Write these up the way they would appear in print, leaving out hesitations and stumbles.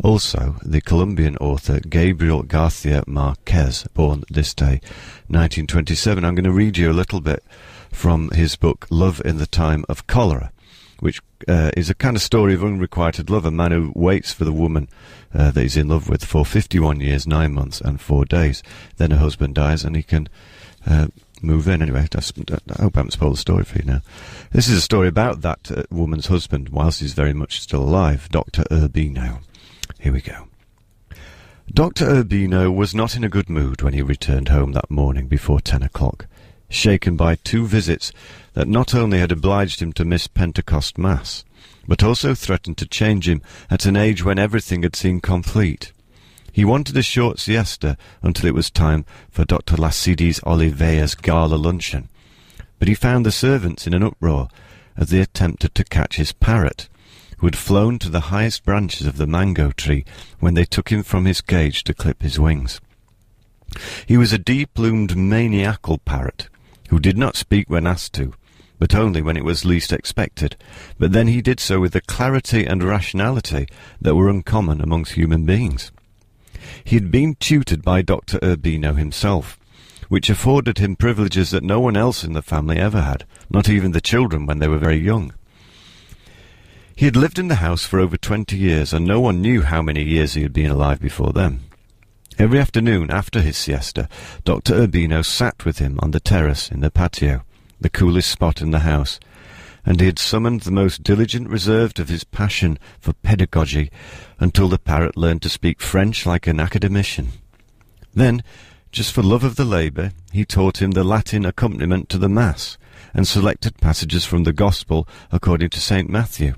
Also, the Colombian author Gabriel García Márquez, born this day, 1927. I'm going to read you a little bit from his book Love in the Time of Cholera, which is a kind of story of unrequited love, a man who waits for the woman that he's in love with for 51 years, 9 months and 4 days. Then her husband dies and he can move in. Anyway, I hope I haven't spoiled the story for you now. This is a story about that woman's husband whilst he's very much still alive, Dr. Urbino. Here we go. Dr. Urbino was not in a good mood when he returned home that morning before 10 o'clock, shaken by 2 visits that not only had obliged him to miss Pentecost Mass, but also threatened to change him at an age when everything had seemed complete. He wanted a short siesta until it was time for Dr. Lacides Oliveira's gala luncheon, but he found the servants in an uproar as they attempted to catch his parrot, who had flown to the highest branches of the mango tree when they took him from his cage to clip his wings. He was a deep-plumed maniacal parrot, who did not speak when asked to, but only when it was least expected, but then he did so with a clarity and rationality that were uncommon amongst human beings. He had been tutored by Dr. Urbino himself, which afforded him privileges that no one else in the family ever had, not even the children when they were very young. He had lived in the house for over 20 years, and no one knew how many years he had been alive before then. Every afternoon after his siesta, Dr. Urbino sat with him on the terrace in the patio, the coolest spot in the house, and he had summoned the most diligent reserve of his passion for pedagogy until the parrot learned to speak French like an academician. Then, just for love of the labour, he taught him the Latin accompaniment to the Mass, and selected passages from the Gospel according to St. Matthew.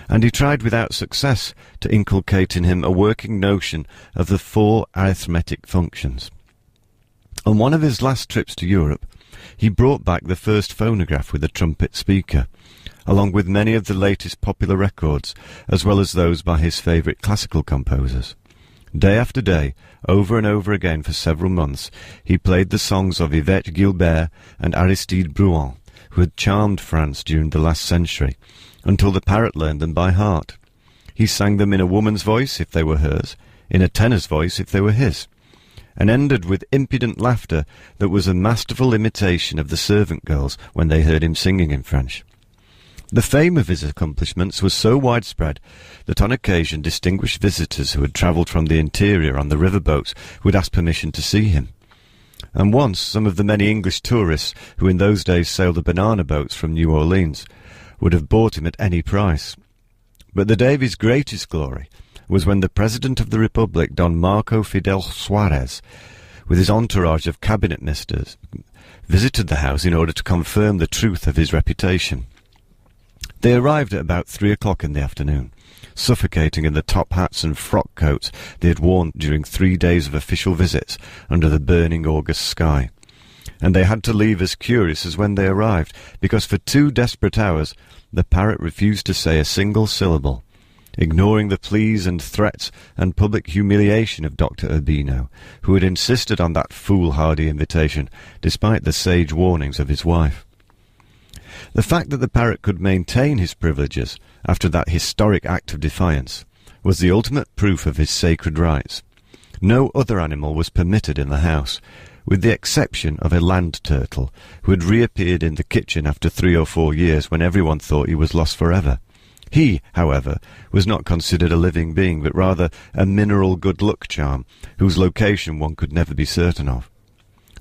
And he tried without success to inculcate in him a working notion of the 4 arithmetic functions. On one of his last trips to Europe, he brought back the first phonograph with a trumpet speaker, along with many of the latest popular records, as well as those by his favourite classical composers. Day after day, over and over again for several months, he played the songs of Yvette Guilbert and Aristide Bruant, who had charmed France during the last century, until the parrot learned them by heart. He sang them in a woman's voice if they were hers, in a tenor's voice if they were his, and ended with impudent laughter that was a masterful imitation of the servant girls when they heard him singing in French. The fame of his accomplishments was so widespread that on occasion distinguished visitors who had travelled from the interior on the river boats would ask permission to see him. And once some of the many English tourists who in those days sailed the banana boats from New Orleans would have bought him at any price. But the day of his greatest glory was when the President of the Republic, Don Marco Fidel Suarez, with his entourage of cabinet ministers, visited the house in order to confirm the truth of his reputation. They arrived at about 3 o'clock in the afternoon, suffocating in the top hats and frock coats they had worn during 3 days of official visits under the burning August sky. And they had to leave as curious as when they arrived, because for 2 desperate hours the parrot refused to say a single syllable, ignoring the pleas and threats and public humiliation of Dr. Urbino, who had insisted on that foolhardy invitation, despite the sage warnings of his wife. The fact that the parrot could maintain his privileges after that historic act of defiance was the ultimate proof of his sacred rights. No other animal was permitted in the house, with the exception of a land turtle, who had reappeared in the kitchen after 3 or 4 years when everyone thought he was lost forever. He, however, was not considered a living being, but rather a mineral good-luck charm, whose location one could never be certain of.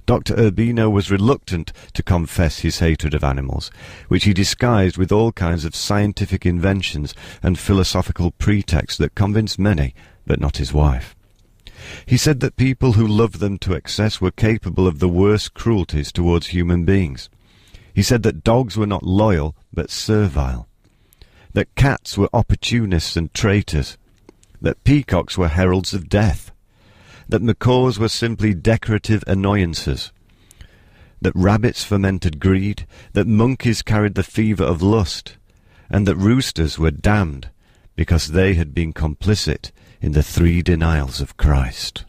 Dr. Urbino was reluctant to confess his hatred of animals, which he disguised with all kinds of scientific inventions and philosophical pretexts that convinced many, but not his wife. He said that people who loved them to excess were capable of the worst cruelties towards human beings. He said that dogs were not loyal, but servile, that cats were opportunists and traitors, that peacocks were heralds of death, that macaws were simply decorative annoyances, that rabbits fomented greed, that monkeys carried the fever of lust, and that roosters were damned because they had been complicit in the 3 denials of Christ.